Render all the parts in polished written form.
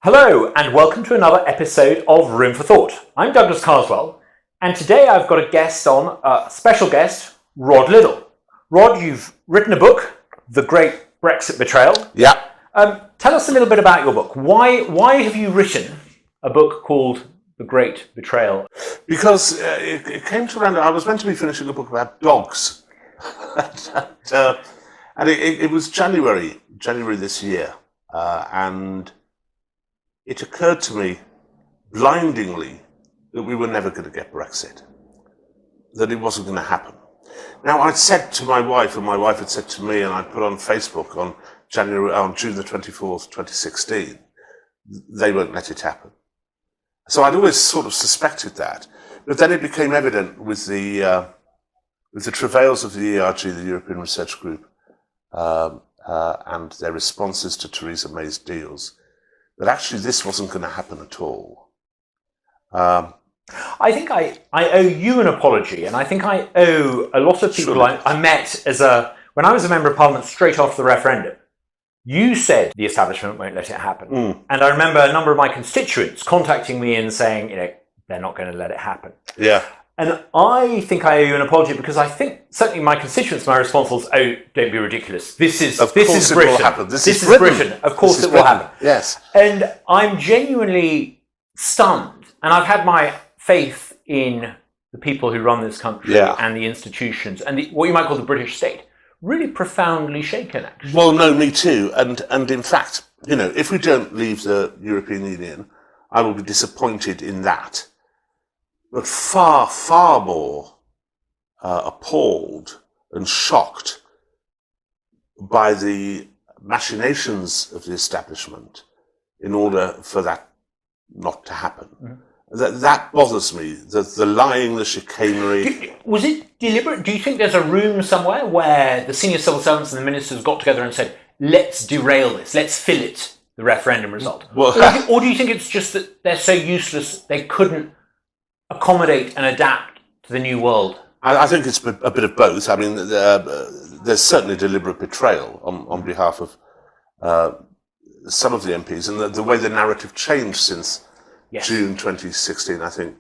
Hello and welcome to another episode of Room for Thought. I'm Douglas Carswell and today I've got a special guest, Rod Liddle. Rod, you've written a book, The Great Brexit Betrayal. Yeah. Tell us a little bit about your book. Why have you written a book called The Great Betrayal? Because it came to around, I was meant to be finishing a book about dogs. and it was January this year. And it occurred to me blindingly that we were never going to get Brexit, that it wasn't going to happen. Now, I'd said to my wife, and my wife had said to me, and I put on Facebook on June the 24th, 2016, they won't let it happen. So I'd always sort of suspected that, but then it became evident with the travails of the ERG, the European Research Group, and their responses to Theresa May's deals, that actually this wasn't going to happen at all. I think I owe you an apology, and I think I owe a lot of people I met when I was a Member of Parliament straight after the referendum. You said the establishment won't let it happen. And I remember a number of my constituents contacting me and saying, they're not going to let it happen. Yeah. And I think I owe you an apology because I think certainly my constituents, my response was, "Oh, don't be ridiculous. This is Britain. This is Britain. Britain. Of course it will happen." Yes. And I'm genuinely stunned. And I've had my faith in the people who run this country and the institutions and what you might call the British state really profoundly shaken, actually. Well, no, me too. And in fact, if we don't leave the European Union, I will be disappointed in that. But far, far more appalled and shocked by the machinations of the establishment in order for that not to happen. Mm-hmm. That bothers me, the lying, the chicanery. Was it deliberate? Do you think there's a room somewhere where the senior civil servants and the ministers got together and said, let's derail this, let's fillet the referendum result? Well, or do you think it's just that they're so useless they couldn't accommodate and adapt to the new world? I think it's a bit of both. I mean, there's certainly deliberate betrayal on behalf of some of the MPs, and the way the narrative changed since June 2016, I think,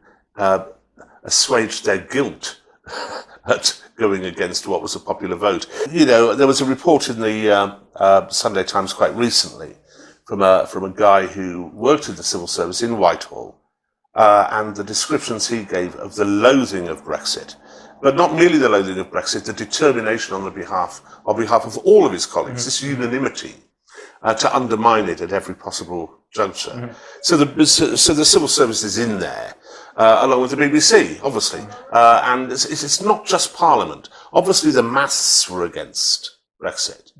assuaged their guilt at going against what was a popular vote. There was a report in the Sunday Times quite recently from a guy who worked in the civil service in Whitehall, and the descriptions he gave of the loathing of Brexit, but not merely the loathing of Brexit, the determination on behalf of all of his colleagues, this unanimity, to undermine it at every possible juncture. So the civil service is in there, along with the BBC, obviously. And it's not just Parliament. Obviously, the maths were against Brexit,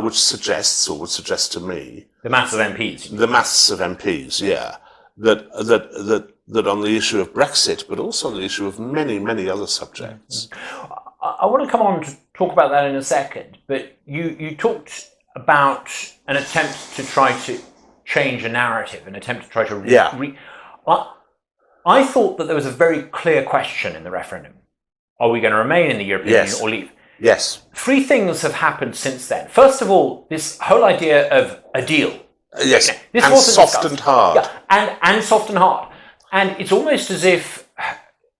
which suggests, or would suggest to me... The maths of MPs. The maths of MPs, yeah. That on the issue of Brexit, but also on the issue of many, many other subjects. I want to come on to talk about that in a second, but you talked about an attempt to try to change a narrative, an attempt to try to... I thought that there was a very clear question in the referendum. Are we going to remain in the European Union or leave? Yes. Three things have happened since then. First of all, this whole idea of a deal. Yes, this and soft and hard. Yeah, and soft and hard. And it's almost as if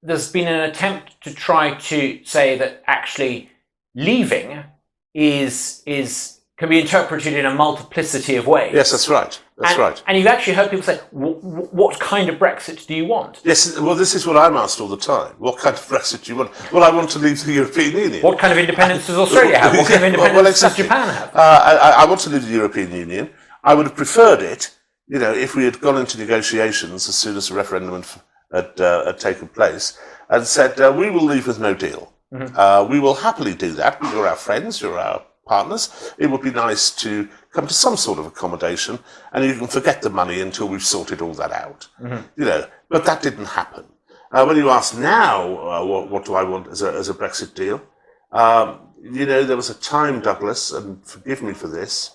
there's been an attempt to try to say that actually leaving can be interpreted in a multiplicity of ways. Yes, that's right. That's right. And you've actually heard people say, what kind of Brexit do you want? Yes, well, this is what I'm asked all the time. What kind of Brexit do you want? Well, I want to leave the European Union. What kind of independence does Australia have? What kind of independence does Japan have? I want to leave the European Union. I would have preferred it, if we had gone into negotiations as soon as the referendum had taken place and said, we will leave with no deal. We will happily do that. You're our friends, you're our partners. It would be nice to come to some sort of accommodation and you can forget the money until we've sorted all that out. But that didn't happen. When you ask now, what do I want as a Brexit deal? There was a time, Douglas, and forgive me for this,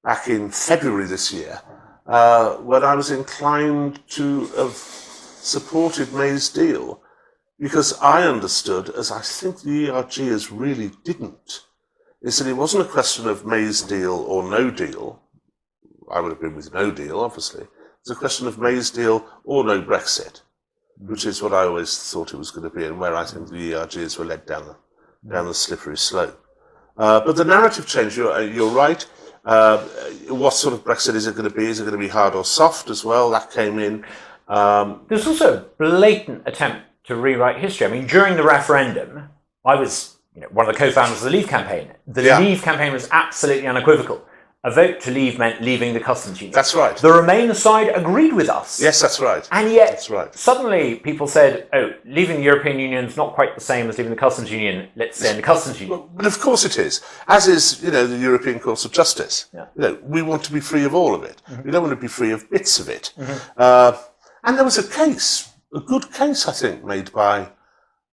back in February this year, when I was inclined to have supported May's deal, because I understood, as I think the ERGers really didn't, is that it wasn't a question of May's deal or no deal, I would have been with no deal, obviously. It's a question of May's deal or no Brexit, which is what I always thought it was going to be, and where I think the ERGs were led down the slippery slope. But the narrative change, you're right. What sort of Brexit is it going to be? Is it going to be hard or soft as well? That came in. There's also a blatant attempt to rewrite history. I mean, during the referendum, I was one of the co-founders of the Leave campaign. The Leave campaign was absolutely unequivocal. A vote to leave meant leaving the customs union. That's right. The Remain side agreed with us. Yes, that's right. And yet, that's right. Suddenly people said, oh, leaving the European Union is not quite the same as leaving the customs union. Let's stay in the customs union. But of course it is. As is, the European Court of Justice. Yeah. We want to be free of all of it. We don't want to be free of bits of it. And there was a good case, I think, made by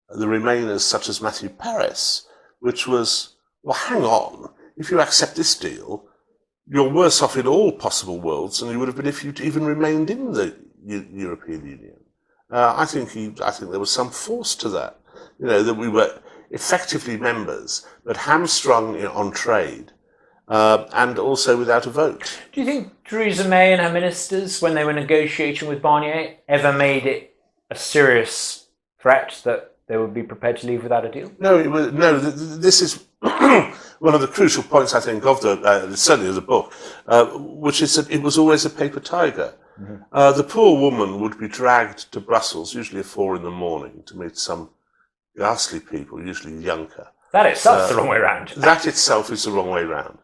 the Remainers, such as Matthew Paris, which was, well, hang on, if you accept this deal, you're worse off in all possible worlds than you would have been if you'd even remained in the European Union. I think there was some force to that, that we were effectively members, but hamstrung on trade, and also without a vote. Do you think Theresa May and her ministers, when they were negotiating with Barnier, ever made it a serious threat that they would be prepared to leave without a deal? No, this is one of the crucial points, I think, of certainly of the book, which is that it was always a paper tiger. The poor woman would be dragged to Brussels, usually at 4 a.m, to meet some ghastly people, usually younger. That itself is the wrong way round. That itself is the wrong way round.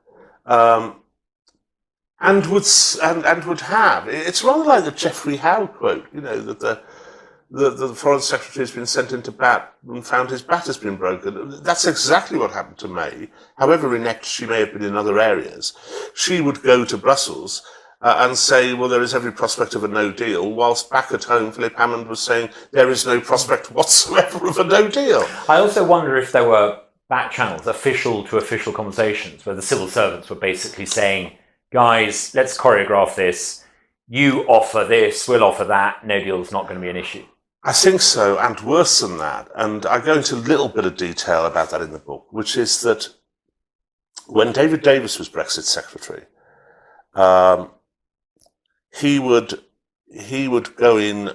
And would have. It's rather like the Geoffrey Howe quote, that the Foreign Secretary has been sent into bat and found his bat has been broken. That's exactly what happened to May. However inept she may have been in other areas, she would go to Brussels and say, well, there is every prospect of a no deal, whilst back at home Philip Hammond was saying there is no prospect whatsoever of a no deal. I also wonder if there were back channels, official to official conversations, where the civil servants were basically saying, guys, let's choreograph this. You offer this, we'll offer that. No deal's not going to be an issue. I think so, and worse than that, and I go into a little bit of detail about that in the book, which is that when David Davis was Brexit Secretary, he would go in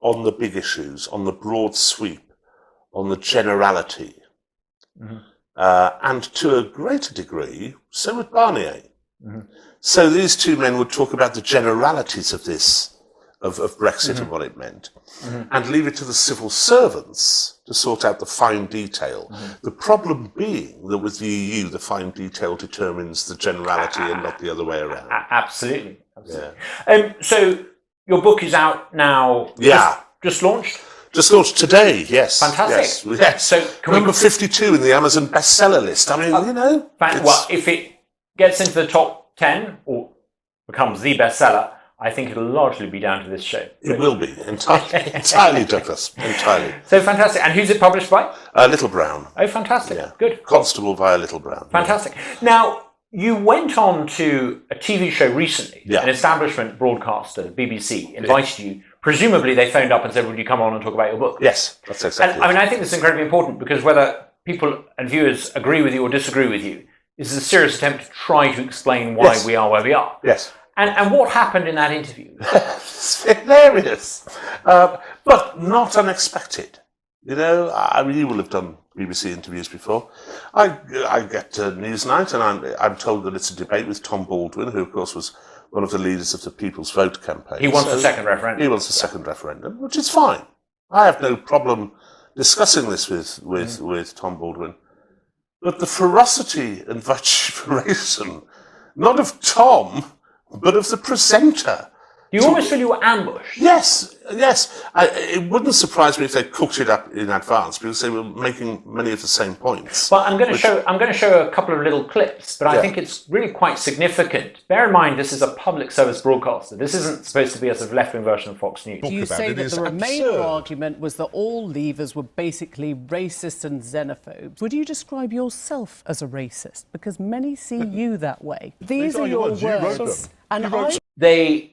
on the big issues, on the broad sweep, on the generality, and to a greater degree, so would Barnier. So these two men would talk about the generalities of this, of Brexit and what it meant, and leave it to the civil servants to sort out the fine detail. The problem being that with the EU, the fine detail determines the generality and not the other way around. Absolutely. Yeah. So your book is out now. Just launched? Just launched today, yes. Fantastic. Yes. So number 52 in the Amazon bestseller list. I mean, well, if it gets into the top 10 or becomes the bestseller, I think it'll largely be down to this show. It will be, entirely, Douglas, entirely. So fantastic. And who's it published by? Little Brown. Oh, fantastic. Yeah. Good. Constable via Little Brown. Fantastic. Yeah. Now, you went on to a TV show recently. An establishment broadcaster, the BBC, invited you. Presumably they phoned up and said, would you come on and talk about your book? Yes, that's exactly it. I mean, I think this is incredibly important because whether people and viewers agree with you or disagree with you, this is a serious attempt to try to explain why we are where we are. Yes. And what happened in that interview? It's hilarious, but not unexpected. I mean, you will have done BBC interviews before. I get to Newsnight and I'm told that it's a debate with Tom Baldwin, who of course was one of the leaders of the People's Vote campaign. He wants a second referendum. He wants a second referendum, which is fine. I have no problem discussing this with Tom Baldwin. But the ferocity and vituperation, not of Tom, but of the presenter. You almost feel you were ambushed. Yes. It wouldn't surprise me if they cooked it up in advance because they were making many of the same points. Well, I'm going to show a couple of little clips, but I think it's really quite significant. Bear in mind, this is a public service broadcaster. This isn't supposed to be a sort of left-wing version of Fox News. You say that the Remainer argument was that all Leavers were basically racist and xenophobes. Would you describe yourself as a racist? Because many see you that way. These are your words. They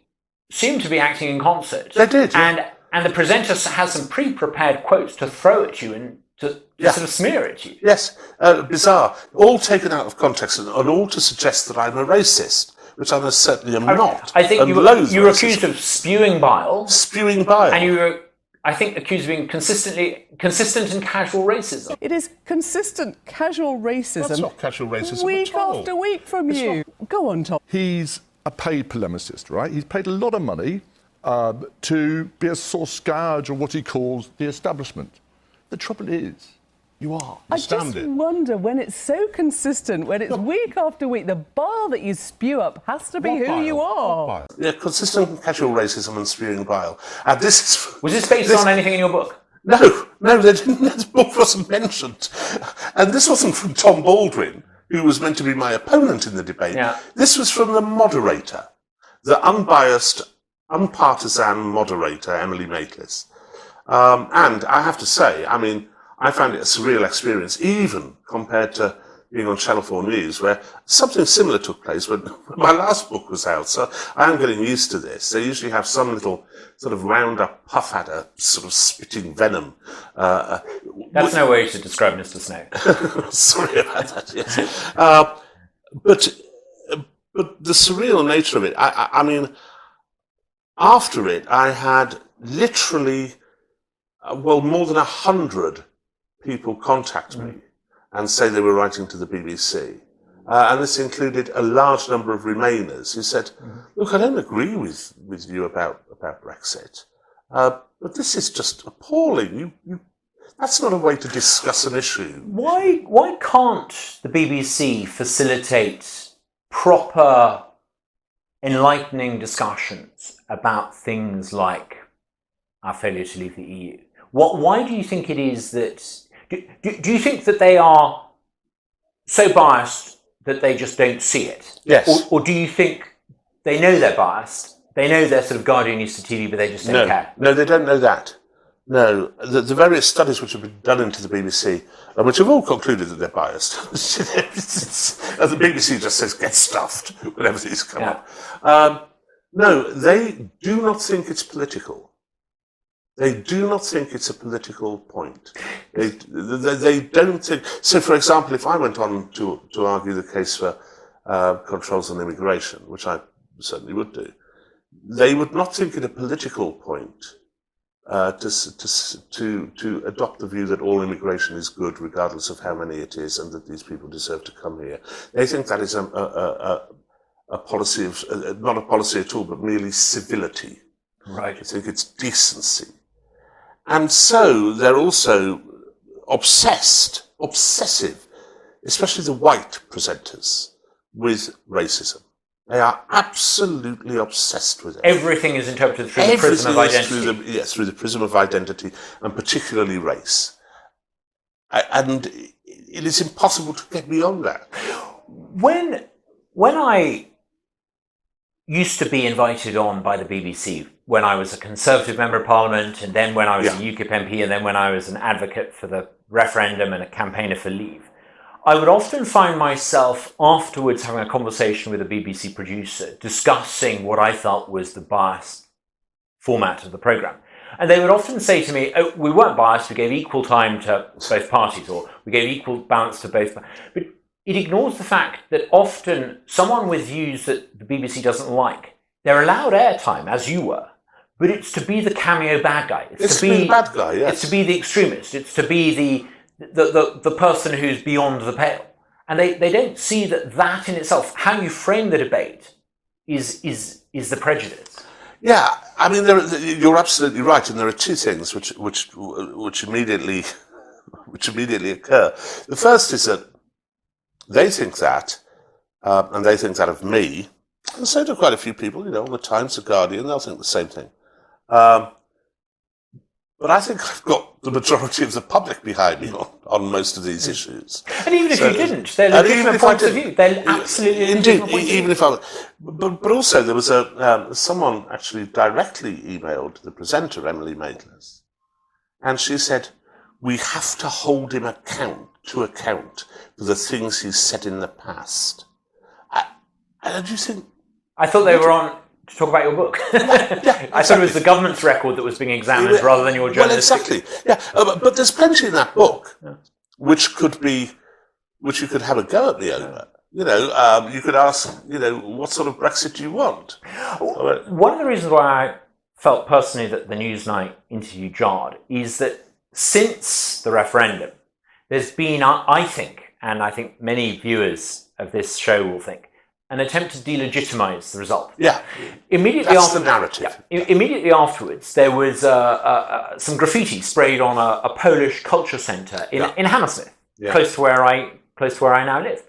seem to be acting in concert. They did. And the presenter has some pre-prepared quotes to throw at you and to sort of smear at you. Yes, bizarre. All taken out of context and all to suggest that I'm a racist, which I most certainly am not. I think you were accused of spewing bile. Spewing bile. And you were, I think, accused of being consistent and casual racism. It is consistent casual racism. That's not casual racism week at all. after week from you. Go on, Tom. He's a paid polemicist, right? He's paid a lot of money to be a sort of scourge of what he calls the establishment. The trouble is, you are. I just wonder, when it's so consistent, when it's week after week, the bile that you spew up has to be who you are. Yeah, consistent and casual racism and spewing bile. And was this based on anything in your book? No, they didn't. The book wasn't mentioned. And this wasn't from Tom Baldwin, who was meant to be my opponent in the debate. Yeah. This was from the moderator, the unbiased, unpartisan moderator, Emily Maitlis. And I have to say, I mean, I found it a surreal experience, even compared to being on Channel 4 News, where something similar took place when my last book was out. So I am getting used to this. They usually have some little sort of round-up puff adder, sort of spitting venom. That's no way to describe Mr. Snow. Sorry about that, yes. But the surreal nature of it, I mean, after it, I had literally, more than 100 people contact me and say they were writing to the BBC. And this included a large number of Remainers who said, look, I don't agree with you about Brexit, but this is just appalling. That's not a way to discuss an issue. Why can't the BBC facilitate proper, enlightening discussions about things like our failure to leave the EU? Why do you think it is that... Do you think that they are so biased that they just don't see it? Yes. Or do you think they know they're biased, they know they're sort of Guardian news to TV, but they just don't care? No, they don't know that. No, the various studies which have been done into the BBC, which have all concluded that they're biased. The BBC just says, get stuffed whenever these come up. No, they do not think it's political. They do not think it's a political point. They don't think... So, for example, if I went on to argue the case for controls on immigration, which I certainly would do, they would not think it a political point to adopt the view that all immigration is good, regardless of how many it is, and that these people deserve to come here. They think that is a policy of... not a policy at all, but merely civility. Right. They think it's decency. And so they're also obsessive, especially the white presenters, with racism. They are absolutely obsessed with it. Everything is interpreted through the prism of identity. Through the prism of identity, and particularly race. And it is impossible to get beyond that. When I used to be invited on by the BBC, when I was a Conservative Member of Parliament, and then when I was a UKIP MP, and then when I was an advocate for the referendum and a campaigner for Leave, I would often find myself afterwards having a conversation with a BBC producer discussing what I felt was the biased format of the programme. And they would often say to me, oh, we weren't biased, we gave equal time to both parties, or we gave equal balance to both. But it ignores the fact that often someone with views that the BBC doesn't like, they're allowed airtime, as you were, but it's to be the cameo bad guy. It's to be the bad guy, yes. It's to be the extremist. It's to be the person who's beyond the pale. And they don't see that in itself, how you frame the debate, is the prejudice. Yeah, I mean, you're absolutely right, and there are two things which immediately occur. The first is that they think that, and they think that of me, and so do quite a few people, on the Times, the Guardian, they'll think the same thing. But I think I've got the majority of the public behind me on most of these issues. And even if you didn't, they're legitimate points of view. They're absolutely indeed. Even if I, but also there was someone actually directly emailed the presenter Emily Maitlis, and she said, "We have to hold him to account for the things he's said in the past." And you think? I thought they were on to talk about your book. I thought it was the government's record that was being examined rather than your journalistic. Well, exactly. Yeah, but there's plenty in that book which you could have a go at me over. you could ask, what sort of Brexit do you want? One of the reasons why I felt personally that the Newsnight interview jarred is that since the referendum, there's been, I think, and I think many viewers of this show will think, an attempt to delegitimise the result. Yeah, immediately that's after the narrative. Immediately afterwards, there was some graffiti sprayed on a Polish culture centre in Hammersmith, close to where I now live,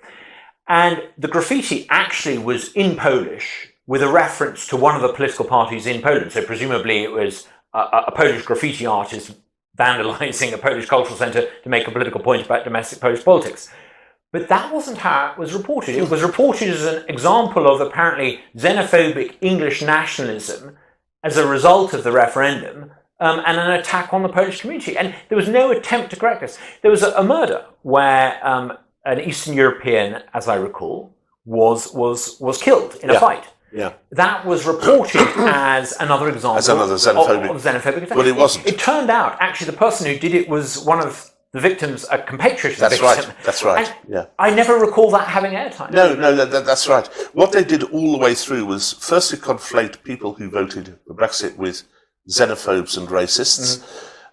and the graffiti actually was in Polish with a reference to one of the political parties in Poland. So presumably it was a Polish graffiti artist vandalising a Polish cultural centre to make a political point about domestic Polish politics. But that wasn't how it was reported. It was reported as an example of apparently xenophobic English nationalism as a result of the referendum, and an attack on the Polish community. And there was no attempt to correct this. There was a murder where an Eastern European, as I recall, was killed in a fight. Yeah, that was reported as another example of xenophobic attack. Well, it wasn't. It turned out actually the person who did it was one of the victims, a compatriot of the victim. That's right. And I never recall that having airtime. No, that's right. What they did all the way through was firstly conflate people who voted for Brexit with xenophobes and racists,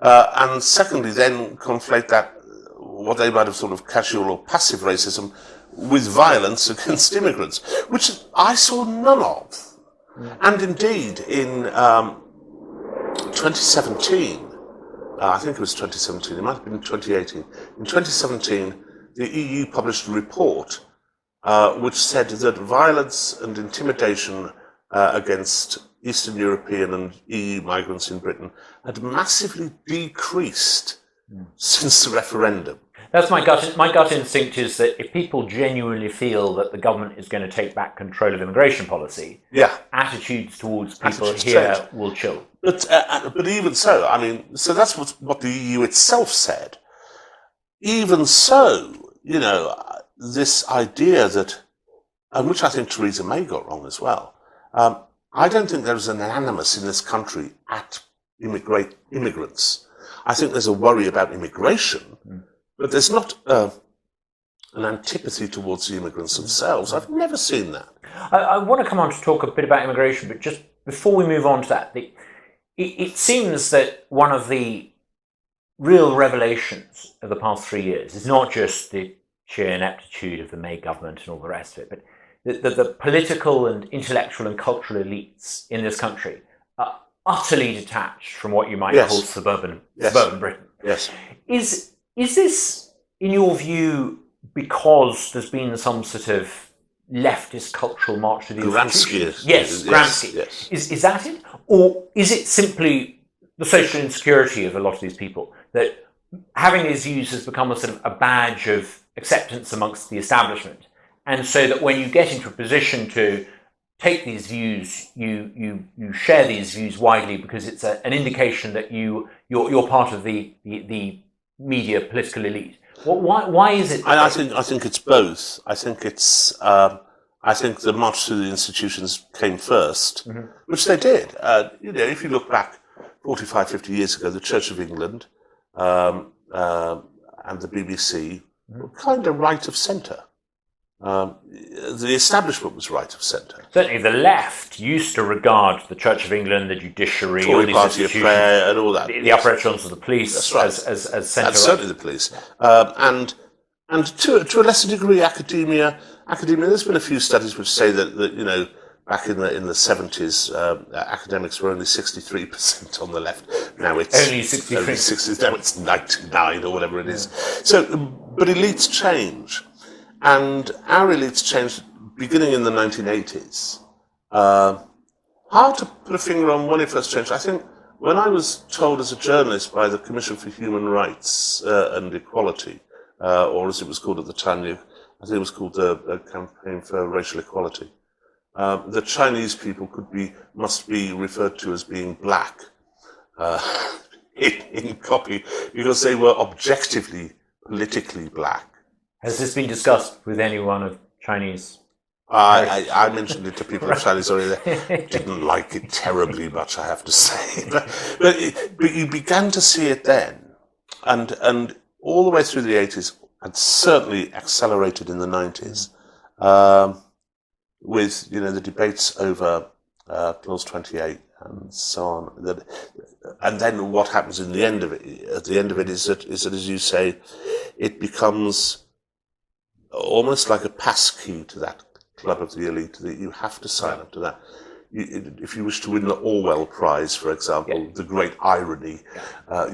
and secondly then conflate that, what they might have sort of casual or passive racism, with violence against immigrants, which I saw none of. And indeed, in 2017, I think it was 2017, it might have been 2018, in 2017, the EU published a report which said that violence and intimidation against Eastern European and EU migrants in Britain had massively decreased since the referendum. That's my gut instinct is that if people genuinely feel that the government is going to take back control of immigration policy, attitudes towards people here will chill. But even so, I mean, so that's what the EU itself said. Even so, this idea that, and which I think Theresa May got wrong as well, I don't think there's an animus in this country at immigrants. I think there's a worry about immigration, but there's not an antipathy towards the immigrants themselves. I've never seen that. I want to come on to talk a bit about immigration, but just before we move on to that, it seems that one of the real revelations of the past 3 years is not just the sheer ineptitude of the May government and all the rest of it, but the political and intellectual and cultural elites in this country are utterly detached from what you might call suburban Britain. Yes. Is this, in your view, because there's been some sort of leftist cultural march to the institutions? Yes, Gramsci. Yes. Is that it? Or is it simply the social insecurity of a lot of these people, that having these views has become a sort of a badge of acceptance amongst the establishment, and so that when you get into a position to take these views, you share these views widely because it's an indication that you're part of the media political elite? Why is it? I think it's both. I think it's. I think the march to the institutions came first, which they did. If you look back 45, 50 years ago, the Church of England and the BBC were kind of right of centre. The establishment was right of centre. Certainly the left used to regard the Church of England, the judiciary, all Tory these party affair and all that. The upper echelons of the police as centre. That's certainly the police. And to a lesser degree academia, there's been a few studies which say that back in the 70s, academics were only 63% on the left. Now it's only 63. Only 60, now it's 99 or whatever it is. So, but elites change. And our elites changed beginning in the 1980s. Hard to put a finger on when it first changed. I think when I was told as a journalist by the Commission for Human Rights and Equality, or as it was called at the time, I think it was called the Campaign for Racial Equality, the Chinese people must be referred to as being black in copy because they were objectively politically black. Has this been discussed with anyone of Chinese? I mentioned it to people of Chinese already. They didn't like it terribly much, I have to say. But you began to see it then, and all the way through the 80s, and certainly accelerated in the 90s. with the debates over Clause 28 and so on. And then what happens in the end of it? At the end of it is that, as you say, it becomes almost like a passkey to that club of the elite, that you have to sign up to that. If you wish to win the Orwell Prize, for example, the great irony,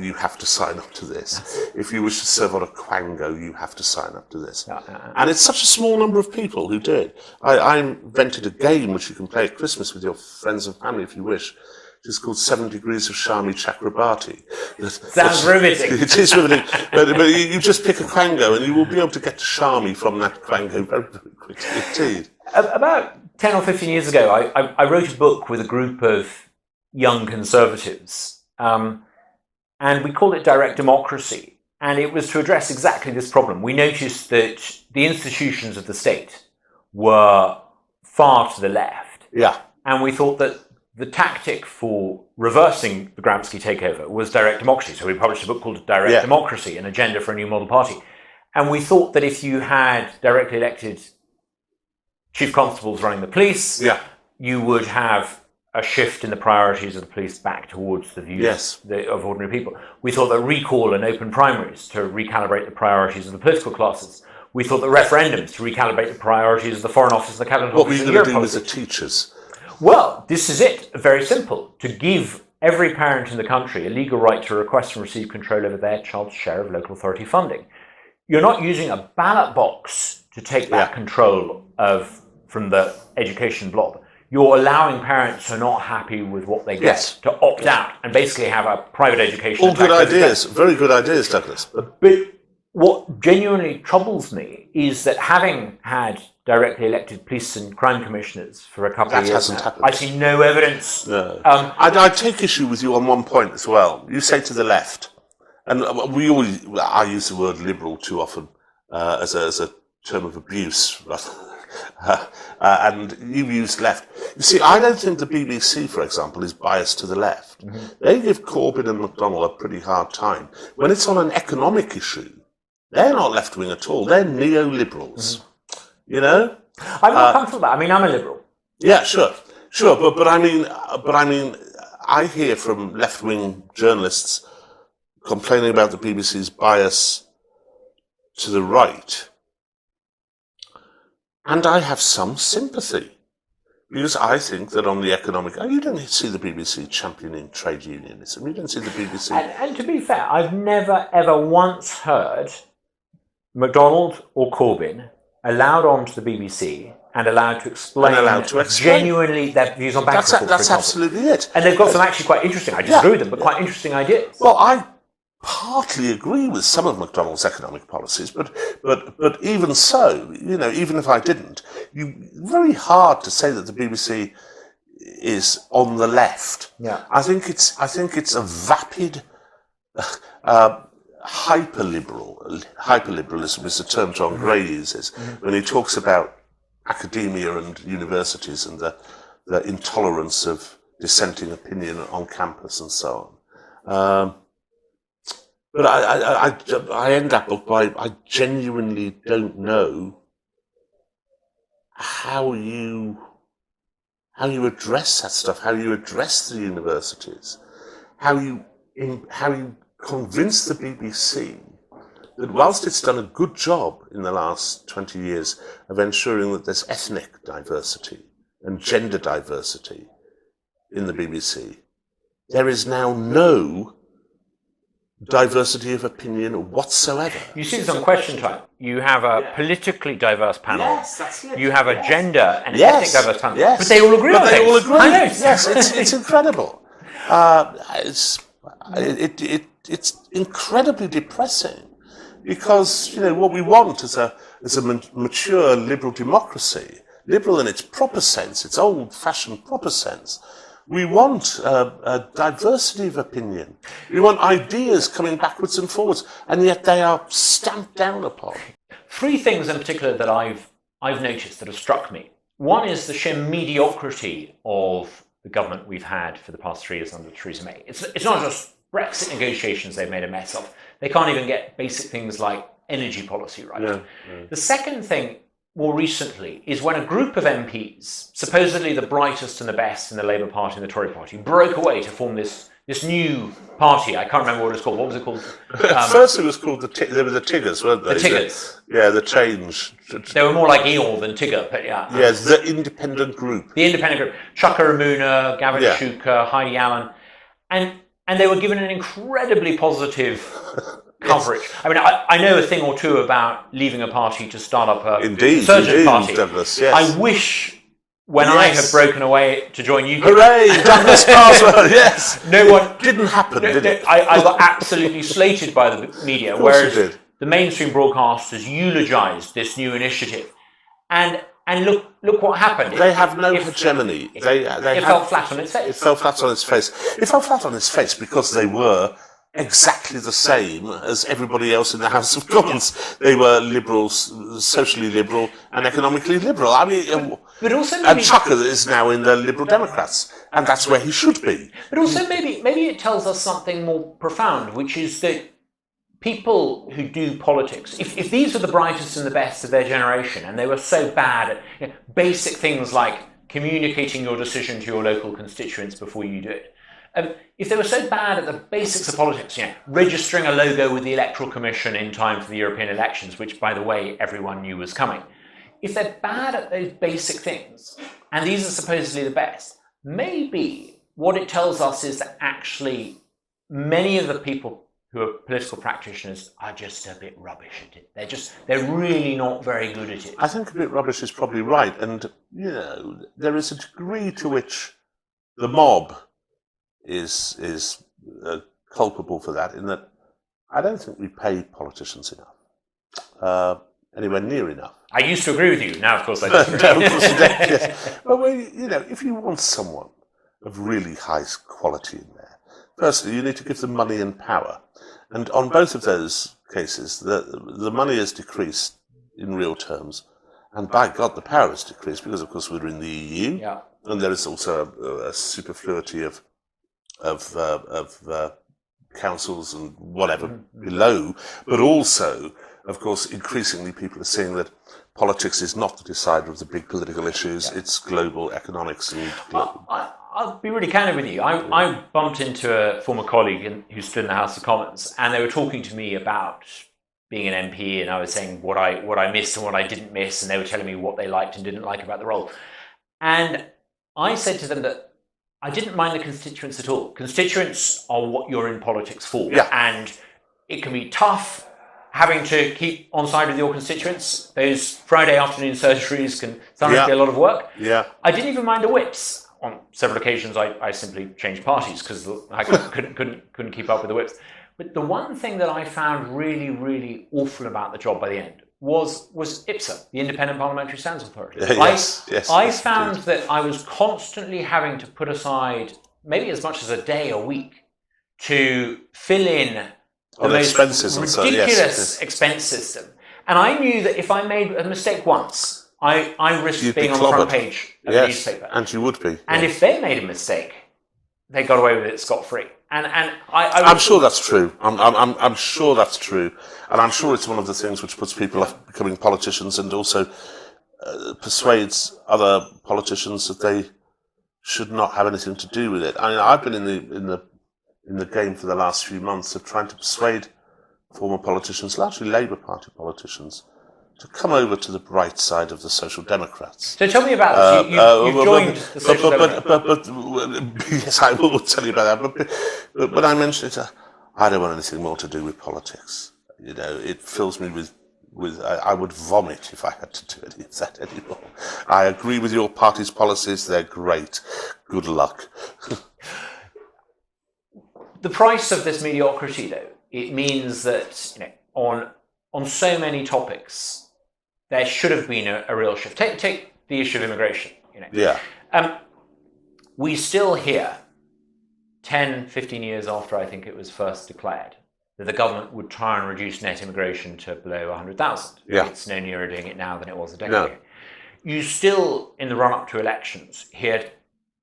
you have to sign up to this. If you wish to serve on a quango, you have to sign up to this. And it's such a small number of people who do it. I invented a game which you can play at Christmas with your friends and family if you wish. It's called 7 Degrees of Shami Chakrabarti. Sounds riveting. It is riveting. But you just pick a quango and you will be able to get to Shami from that quango very, very quickly indeed. About 10 or 15 years ago, I wrote a book with a group of young conservatives, and we called it Direct Democracy. And it was to address exactly this problem. We noticed that the institutions of the state were far to the left. Yeah. And we thought that the tactic for reversing the Gramsci takeover was direct democracy. So we published a book called Direct Democracy, an agenda for a new model party. And we thought that if you had directly elected chief constables running the police, you would have a shift in the priorities of the police back towards the views of ordinary people. We thought that recall and open primaries to recalibrate the priorities of the political classes. We thought that referendums to recalibrate the priorities of the Foreign Office, the Cabinet Office. What were you going to do with the teachers? Well, this is it. Very simple. To give every parent in the country a legal right to request and receive control over their child's share of local authority funding. You're not using a ballot box to take back control from the education blob. You're allowing parents who are not happy with what they get to opt out and basically have a private education. All good ideas. Very good ideas, Douglas. But what genuinely troubles me is that having had directly elected police and crime commissioners for a couple of years now, I see no evidence. No. I take issue with you on one point as well. You say to the left, and I use the word liberal too often as a term of abuse, and you use left. You see, I don't think the BBC, for example, is biased to the left. Mm-hmm. They give Corbyn and McDonnell a pretty hard time. When it's on an economic issue, they're not left-wing at all. They're neoliberals. Mm-hmm. You know, I'm not comfortable with that. I mean, I'm a liberal. Yeah, sure, but I mean, I hear from left-wing journalists complaining about the BBC's bias to the right, and I have some sympathy because I think that on the economic, you don't see the BBC championing trade unionism. You don't see the BBC. And to be fair, I've never ever once heard McDonald or Corbyn allowed onto the BBC and allowed to explain genuinely their views on bank reform. That's absolutely it. And they've got some actually quite interesting, I disagree with them, but quite interesting ideas. Well, I partly agree with some of McDonnell's economic policies, but even so, even if I didn't, very hard to say that the BBC is on the left. Yeah. I think it's a vapid hyperliberalism is the term John Gray uses when he talks about academia and universities and the intolerance of dissenting opinion on campus and so on. But I end that book by I genuinely don't know how you address that stuff, how you address the universities, how you convince the BBC that whilst it's done a good job in the last 20 years of ensuring that there's ethnic diversity and gender diversity in the BBC, there is now no diversity of opinion whatsoever. You see this on Question Time. You have a politically diverse panel. Yes, that's it. You have a gender and ethnic diverse panel. Yes. But they all agree on things. All agree. I know. Yes, it's incredible. It's incredibly depressing because what we want is a mature liberal democracy, liberal in its proper sense, its old-fashioned proper sense. We want a diversity of opinion. We want ideas coming backwards and forwards, and yet they are stamped down upon. 3 things in particular that I've noticed that have struck me. One is the sheer mediocrity of the government we've had for the past 3 years under Theresa May. It's not just Brexit negotiations they've made a mess of. They can't even get basic things like energy policy right. No. The second thing more recently is when a group of MPs, supposedly the brightest and the best in the Labour Party and the Tory Party, broke away to form this new party. I can't remember what it's called. What was it called? At first it was called they were the Tiggers, weren't they? The Tiggers. The Change. They were more like Eeyore than Tigger, but yeah. Yes, the independent group. The independent group. Chuka Ramuna, Gavin Shuker, Heidi Allen. And they were given an incredibly positive coverage. I mean, I know a thing or two about leaving a party to start up a insurgent party. Douglas, yes. I wish when I had broken away to join you. Hooray! Douglas Carswell, yes! No one... Didn't happen, did it? I got absolutely slated by the media, whereas the mainstream broadcasters eulogised this new initiative. And look what happened. They have no hegemony. It fell flat on its face. It fell flat on its face. It fell flat on its face because they were exactly the same as everybody else in the House of Commons. They were liberals, socially liberal and economically liberal. I mean, but also and Chuka is now in the Liberal Democrats, and that's where he should be. But also maybe it tells us something more profound, which is that people who do politics, if these were the brightest and the best of their generation, and they were so bad at basic things like communicating your decision to your local constituents before you do it, if they were so bad at the basics of politics, registering a logo with the Electoral Commission in time for the European elections, which, by the way, everyone knew was coming, if they're bad at those basic things, and these are supposedly the best, maybe what it tells us is that actually many of the people who are political practitioners are just a bit rubbish at it. They're really not very good at it. I think a bit rubbish is probably right, and there is a degree to which the mob is culpable for that, in that I don't think we pay politicians enough, anywhere near enough. I used to agree with you. Now, of course, I disagree. No, of course you don't, yes. But if you want someone of really high quality in there, firstly, you need to give them money and power. And on both of those cases, the money has decreased in real terms. And by God, the power has decreased because, of course, we're in the EU. Yeah. And there is also a superfluity of councils and whatever below. But also, of course, increasingly people are seeing that politics is not the decider of the big political issues. Yeah. It's global economics. And I'll be really candid with you. I bumped into a former colleague who stood in the House of Commons, and they were talking to me about being an MP, and I was saying what I missed and what I didn't miss, and they were telling me what they liked and didn't like about the role. And I said to them that I didn't mind the constituents at all. Constituents are what you're in politics for. Yeah. And it can be tough having to keep on side with your constituents. Those Friday afternoon surgeries can sometimes be a lot of work. Yeah. I didn't even mind the whips. On several occasions, I simply changed parties because I couldn't keep up with the whips. But the one thing that I found really, really awful about the job by the end was IPSA, the Independent Parliamentary Standards Authority. I found that I was constantly having to put aside maybe as much as a day a week to fill in the most ridiculous expense system. And I knew that if I made a mistake once, I risked being on the front page of the newspaper. And you would be. And if they made a mistake, they got away with it scot-free. And I'm sure that's true. I'm sure that's true. And I'm sure it's one of the things which puts people off becoming politicians, and also persuades other politicians that they should not have anything to do with it. I mean, I've been in the game for the last few months of trying to persuade former politicians, largely Labour Party politicians, to come over to the bright side of the Social Democrats. So tell me about this. You've joined the Social Democrats. Yes, I will tell you about that. But when I mentioned it, I don't want anything more to do with politics. It fills me with I would vomit if I had to do any of that anymore. I agree with your party's policies. They're great. Good luck. The price of this mediocrity, though, it means that on so many topics, there should have been a real shift. Take the issue of immigration. Yeah. We still hear 10, 15 years after I think it was first declared that the government would try and reduce net immigration to below 100,000. Yeah. It's no nearer doing it now than it was a decade ago. You still, in the run-up to elections, hear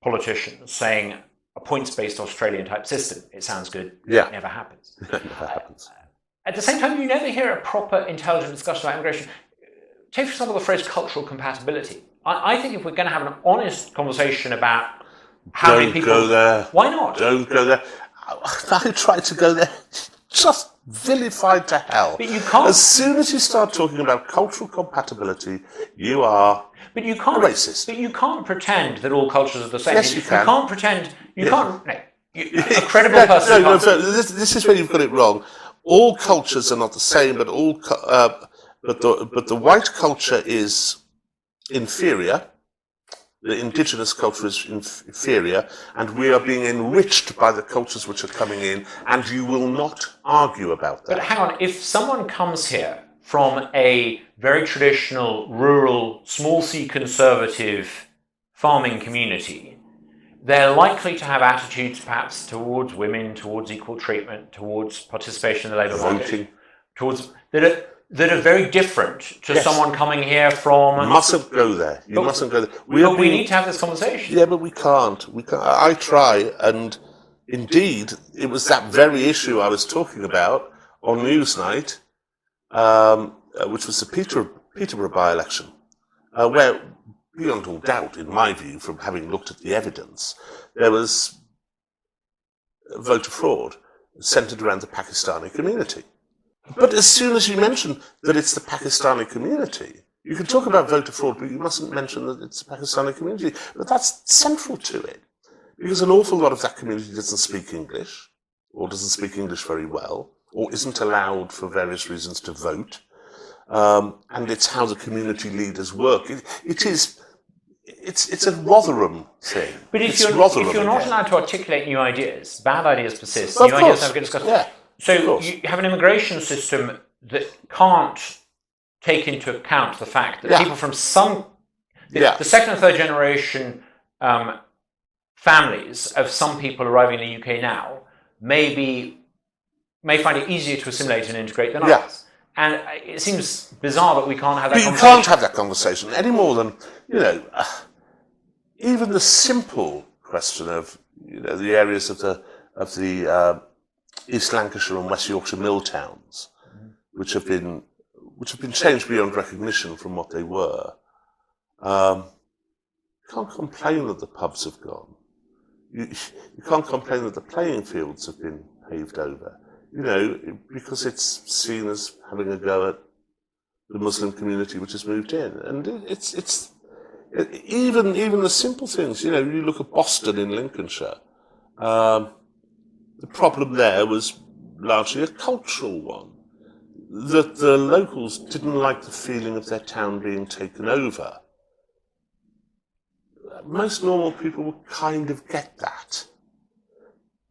politicians saying a points-based Australian-type system. It sounds good. Yeah. It never happens. It never happens. At the same time, you never hear a proper, intelligent discussion about immigration. take for example the phrase cultural compatibility. I think if we're going to have an honest conversation about how many people... Don't go there. Why not? Don't go there. I tried to go there, just vilified to hell. But you can't... As soon as you start talking about cultural compatibility, you are but you can't, racist. But you can't pretend that all cultures are the same. Yes, you can. You can't pretend... You can't... No, a credible person... No, this is where you've got it wrong. All cultures are not the same, but but the white culture is inferior. The indigenous culture is inferior, and we are being enriched by the cultures which are coming in, and you will not argue about that. But hang on, if someone comes here from a very traditional, rural, small c conservative farming community, they're likely to have attitudes perhaps towards women, towards equal treatment, towards participation in the labour market, towards that are very different to someone coming here from... You mustn't go there. You mustn't go there. We need to have this conversation. Yeah, but we can't. I try, and indeed, it was that very issue I was talking about on Newsnight, which was the Peterborough by-election, where, beyond all doubt, in my view, from having looked at the evidence, there was voter fraud centred around the Pakistani community. But as soon as you mention that it's the Pakistani community, you can talk about voter fraud, but you mustn't mention that it's the Pakistani community. But that's central to it, because an awful lot of that community doesn't speak English, or doesn't speak English very well, or isn't allowed for various reasons to vote. And it's how the community leaders work. It's a Rotherham thing. But if you're not allowed to articulate new ideas, bad ideas persist. New ideas never get discussed. Yeah. So you have an immigration system that can't take into account the fact that people from the second and third generation families of some people arriving in the UK now may find it easier to assimilate and integrate than others. And it seems bizarre that we can't have that conversation. You can't have that conversation any more than, even the simple question of, the areas of the East Lancashire and West Yorkshire mill towns, which have been changed beyond recognition from what they were. You can't complain that the pubs have gone. You can't complain that the playing fields have been paved over. Because it's seen as having a go at the Muslim community which has moved in, and it's even the simple things. You look at Boston in Lincolnshire. The problem there was largely a cultural one, that the locals didn't like the feeling of their town being taken over. Most normal people would kind of get that,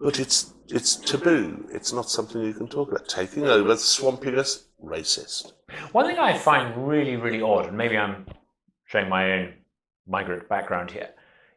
but it's taboo. It's not something you can talk about. Taking over, swamping us, racist. One thing I find really, really odd, and maybe I'm showing my own migrant background here,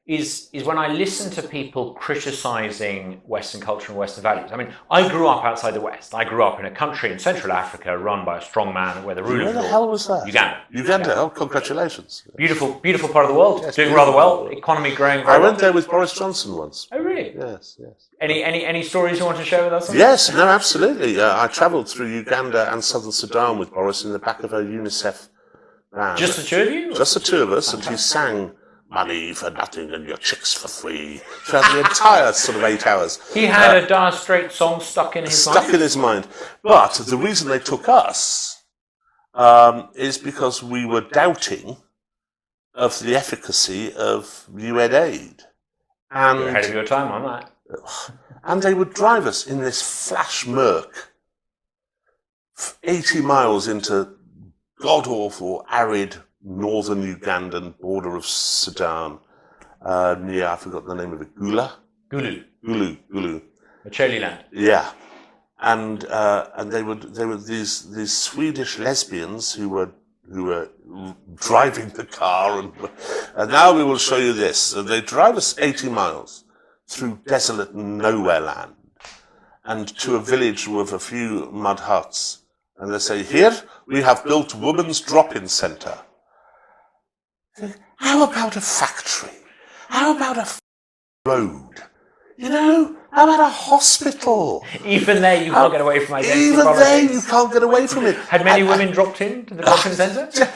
is when I listen to people criticising Western culture and Western values. I mean, I grew up outside the West. I grew up in a country in Central Africa run by a strong man where the ruler... Where the hell was that? Uganda. Oh, congratulations. Beautiful part of the world. Yes, doing rather well. Economy growing very well. I went there with Boris Johnson once. Oh, really? Yes. Any stories you want to share with us? Yes, no, absolutely. I travelled through Uganda and southern Sudan with Boris in the back of a UNICEF van. Just the two of you? Just the two of us, and he sang "Money for Nothing and Your Chicks for Free" throughout the entire sort of 8 hours. He had a Dire Straits song stuck in his mind. But the reason they took us is because we were doubting of the efficacy of UN aid. And you're ahead of your time on that. And they would drive us in this flash murk 80 miles into god-awful, arid northern Ugandan border of Sudan, near, I forgot the name of it, Gulu. Acholi land. Yeah, and they were these Swedish lesbians who were driving the car, and now we will show you this. And they drive us 80 miles through desolate nowhere land, and to a village with a few mud huts, and they say, "Here we have built women's drop-in centre." How about a factory? How about a road? How about a hospital? Even there, you can't get away from identity Even politics. there, you can't get away from it. Had many women dropped into the drop-in centre?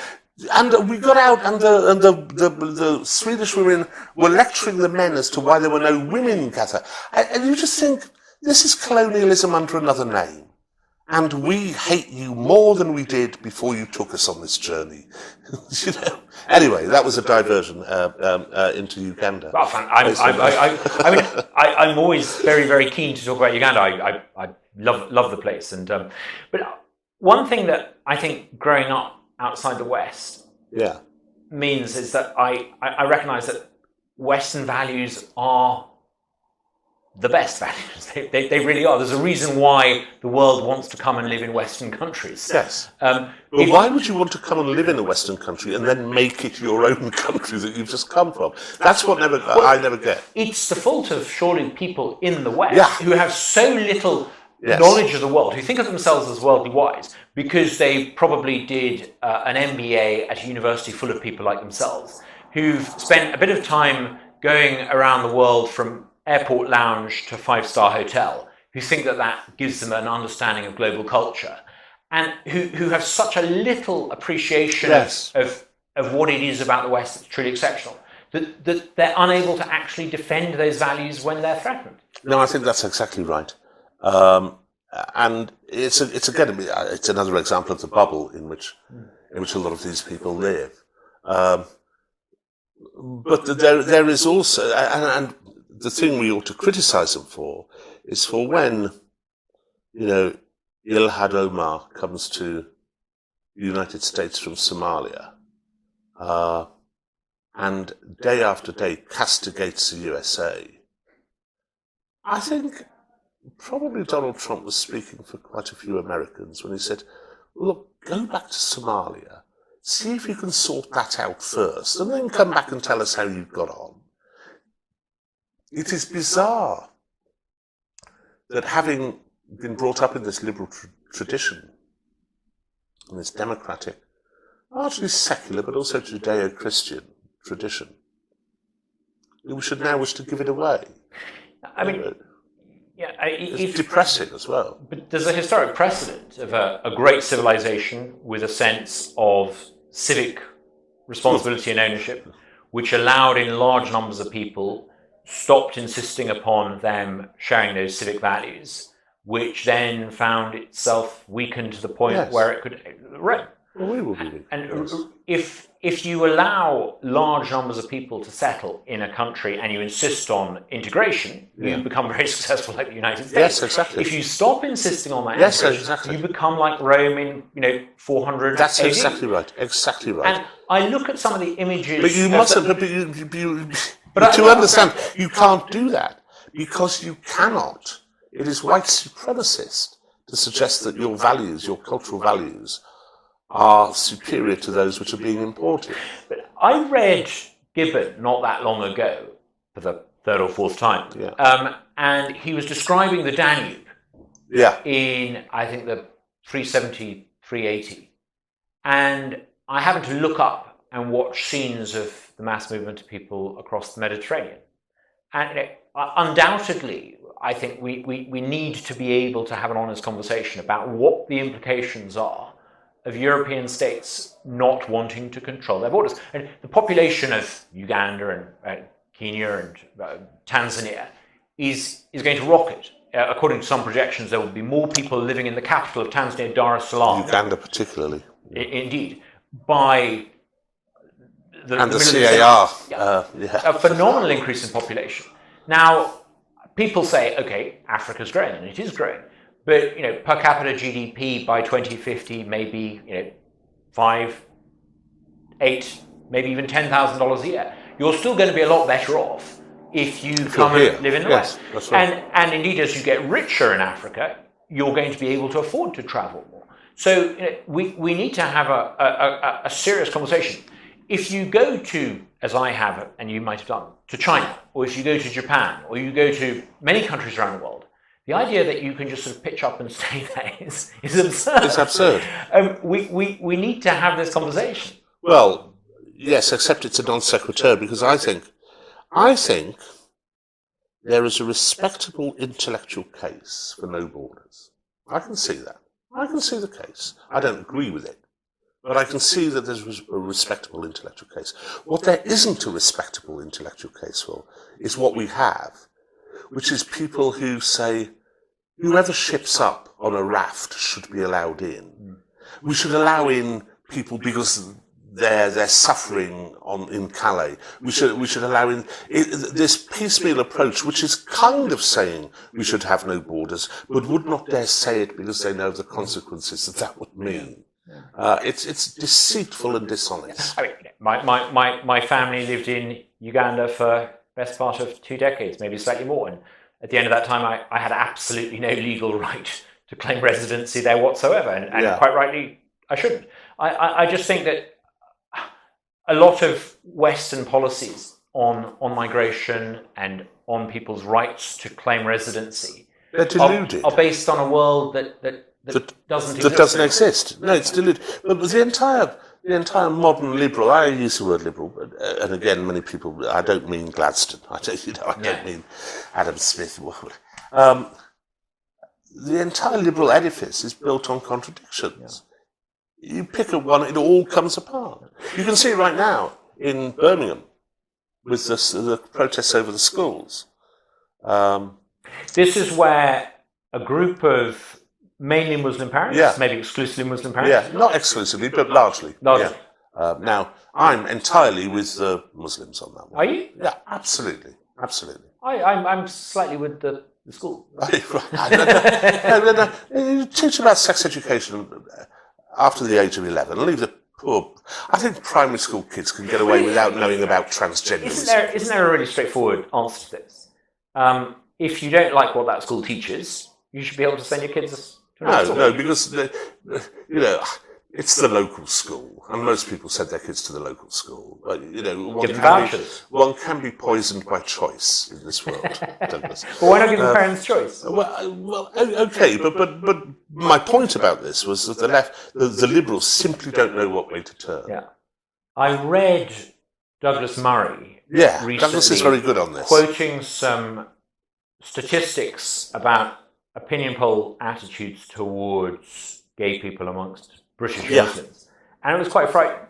And we got out, and the Swedish women were lecturing the men as to why there were no women in Qatar. And you just think, this is colonialism under another name. And we hate you more than we did before you took us on this journey. You know. Anyway, that was a diversion into Uganda. Well, I'm always very, very keen to talk about Uganda. I love the place, and but one thing that I think growing up outside the West means is that I recognise that Western values are the best values. They really are. There's a reason why the world wants to come and live in Western countries. Yes. But why would you want to come and live in a Western country and then make it your own country that you've just come from? That's what I never get. It's the fault of surely people in the West who have so little knowledge of the world, who think of themselves as worldly wise, because they probably did an MBA at a university full of people like themselves, who've spent a bit of time going around the world from airport lounge to five-star hotel, who think that that gives them an understanding of global culture, and who have such a little appreciation of what it is about the West that's truly exceptional, that they're unable to actually defend those values when they're threatened. No, I think that's exactly right. And it's another example of the bubble in which a lot of these people live. But there is also, and the thing we ought to criticise them for is for when, Ilhad Omar comes to the United States from Somalia, and day after day castigates the USA. I think probably Donald Trump was speaking for quite a few Americans when he said, look, go back to Somalia, see if you can sort that out first, and then come back and tell us how you've got on. It is bizarre that, having been brought up in this liberal tradition, in this democratic, largely secular but also Judeo-Christian tradition, we should now wish to give it away. I mean, it's depressing as well. But there's a historic precedent of a great civilization with a sense of civic responsibility and ownership, which allowed in large numbers of people, stopped insisting upon them sharing those civic values, which then found itself weakened to the point where it could reign. Well, we will be. And if you allow large numbers of people to settle in a country and you insist on integration, you become very successful like the United States. Yes, exactly. If you stop insisting on that, you become like Rome in 400 That's AD. exactly right. Exactly right. And I look at some of the images. But you mustn't. But to understand, you can't do that because you cannot. It is white supremacist to suggest that your values, your cultural values, are superior to those which are being imported. But I read Gibbon not that long ago, for the third or fourth time, and he was describing the Danube in, I think, the 370, 380. And I happened to look up and watch scenes of the mass movement of people across the Mediterranean. And undoubtedly, I think we need to be able to have an honest conversation about what the implications are of European states not wanting to control their borders. And the population of Uganda and Kenya and Tanzania is going to rocket. According to some projections, there will be more people living in the capital of Tanzania, Dar es Salaam. Uganda particularly. Indeed. By the CAR. A phenomenal increase in population. Now, people say, okay, Africa's growing, and it is growing. But per capita GDP by 2050 may be $5, $8, maybe even $10,000 a year. You're still going to be a lot better off if you come and live in the West. That's right. And indeed, as you get richer in Africa, you're going to be able to afford to travel more. So we need to have a serious conversation. If you go to, as I have, and you might have done, to China, or if you go to Japan, or you go to many countries around the world, the idea that you can just sort of pitch up and stay there is absurd. It's absurd. We need to have this conversation. Well, yes, except it's a non sequitur, because I think there is a respectable intellectual case for no borders. I can see that. I can see the case. I don't agree with it, But I can see that there's a respectable intellectual case. What there isn't a respectable intellectual case for is what we have, which is people who say, whoever ships up on a raft should be allowed in. We should allow in people because they're suffering in Calais. We should allow in this piecemeal approach, which is kind of saying we should have no borders, but would not dare say it because they know the consequences that would mean. It's deceitful and dishonest. I mean, my family lived in Uganda for best part of 2 decades, maybe slightly more, and at the end of that time, I had absolutely no legal right to claim residency there whatsoever, and quite rightly, I shouldn't. I just think that a lot of Western policies on migration and on people's rights to claim residency are based on a world that doesn't exist. No, it's deluded. But the entire modern liberal, I use the word liberal, and again, many people, I don't mean Gladstone, I don't mean Adam Smith. The entire liberal edifice is built on contradictions. You pick up one, it all comes apart. You can see right now in Birmingham with the protests over the schools. This is where a group of mainly Muslim parents, maybe exclusively Muslim parents? Yeah, not exclusively, but largely. Now, I'm entirely with the Muslims on that one. Are you? Yeah, absolutely. Absolutely. I'm slightly with the school. No. You teach about sex education after the age of 11. Leave the poor... I think primary school kids can get away without knowing about transgenderism. Isn't there a really straightforward answer to this? If you don't like what that school teaches, you should be able to send your kids to another school. No, because, it's the local school, and most people send their kids to the local school. But, one can be poisoned by choice in this world, Douglas. Well, why not give the parents choice? Well, okay, but my point about this was that the Liberals simply don't know what way to turn. Yeah, I read Douglas Murray. Recently, Douglas is very good on this, quoting some statistics about opinion poll attitudes towards gay people amongst British Muslims, and it was quite frightening.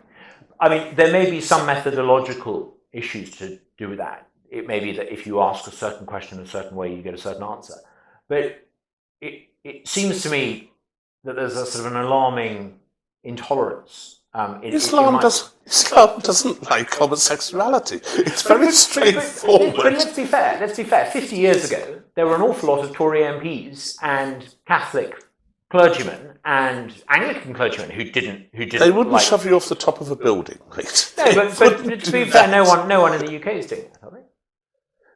I mean, there may be some methodological issues to do with that. It may be that if you ask a certain question a certain way, you get a certain answer. But it seems to me that there's a sort of an alarming intolerance. Islam doesn't like homosexuality. It's very straightforward. But let's be fair. 50 years ago, there were an awful lot of Tory MPs and Catholic clergymen and Anglican clergymen who didn't. They wouldn't shove you off the top of a building, mate. No, but to be fair, no one in the UK is doing that, are they?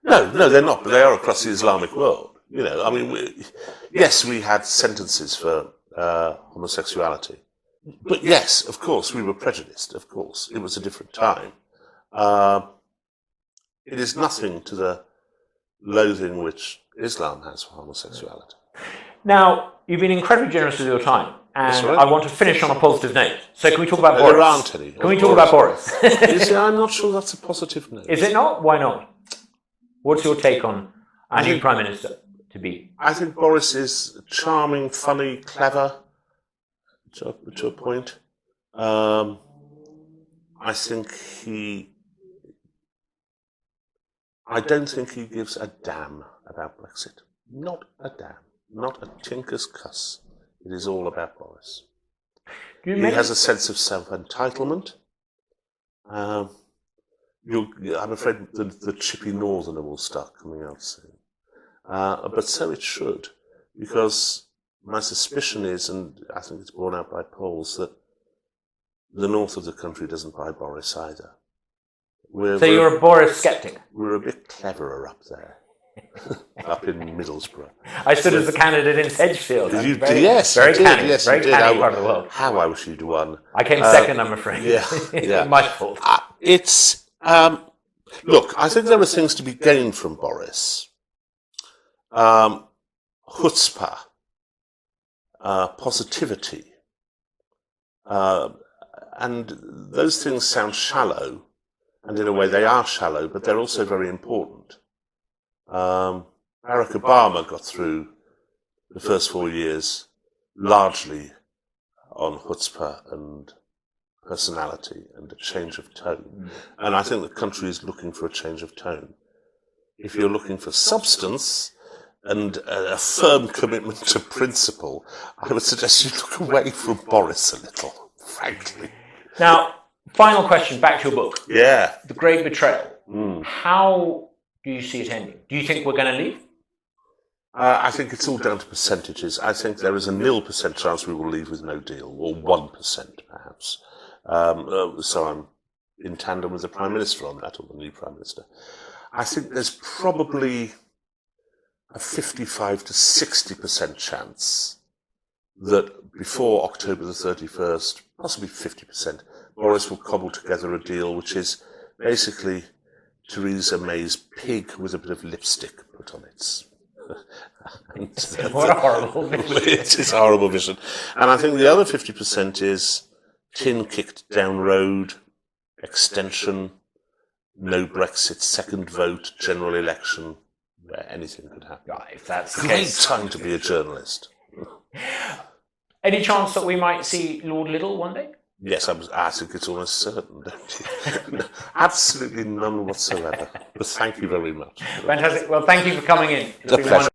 No, they're not. But they are across the Islamic world. I mean, yes, we had sentences for homosexuality, but yes, of course, we were prejudiced. Of course, it was a different time. It is nothing to the loathing which Islam has for homosexuality. Now, you've been incredibly generous with your time, and I want to finish on a positive note. So can we talk about Boris? There aren't any. Can we talk about Boris? You see, I'm not sure that's a positive note. Is it not? Why not? What's your take on our new Prime Minister to be? I think Boris is charming, funny, clever, to a point. I don't think he gives a damn about Brexit. Not a damn. Not a tinker's cuss. It is all about Boris. He has a sense of self-entitlement. I'm afraid the chippy northerner will start coming out soon. But so it should, because my suspicion is, and I think it's borne out by polls, that the north of the country doesn't buy Boris either. So you're a Boris sceptic? We're a bit cleverer up there. Up in Middlesbrough. I stood as a candidate in Sedgefield. Very canny, yes, very canny part of the world. How I wish you'd won. I came second, I'm afraid. Yeah. My fault. It's look, I think there are things to be gained from Boris. Chutzpah, positivity, and those things sound shallow, and in a way they are shallow, but they're also very important. Barack Obama got through the first 4 years largely on chutzpah and personality and a change of tone. And I think the country is looking for a change of tone. If you're looking for substance and a firm commitment to principle, I would suggest you look away from Boris a little, frankly. Now, final question, back to your book. Yeah. The Great Betrayal. How do you see it ending? Do you think we're going to leave? I think it's all down to percentages. I think there is a 0% chance we will leave with no deal, or 1% perhaps. So I'm in tandem with the Prime Minister on that, or the new Prime Minister. I think there's probably a 55 to 60% chance that before October the 31st, possibly 50%, Boris will cobble together a deal which is basically Theresa May's pig with a bit of lipstick put on it. What a horrible vision. It is a horrible vision. And I think the other 50% is tin kicked down road, extension, no Brexit, second vote, general election, where anything could happen. If that's the Great case. time to be a journalist. Any chance that we might see Lord Liddle one day? Yes, I think it's almost certain, don't you? Absolutely none whatsoever. But thank you very much. Fantastic. Well, thank you for coming in. It's been pleasure.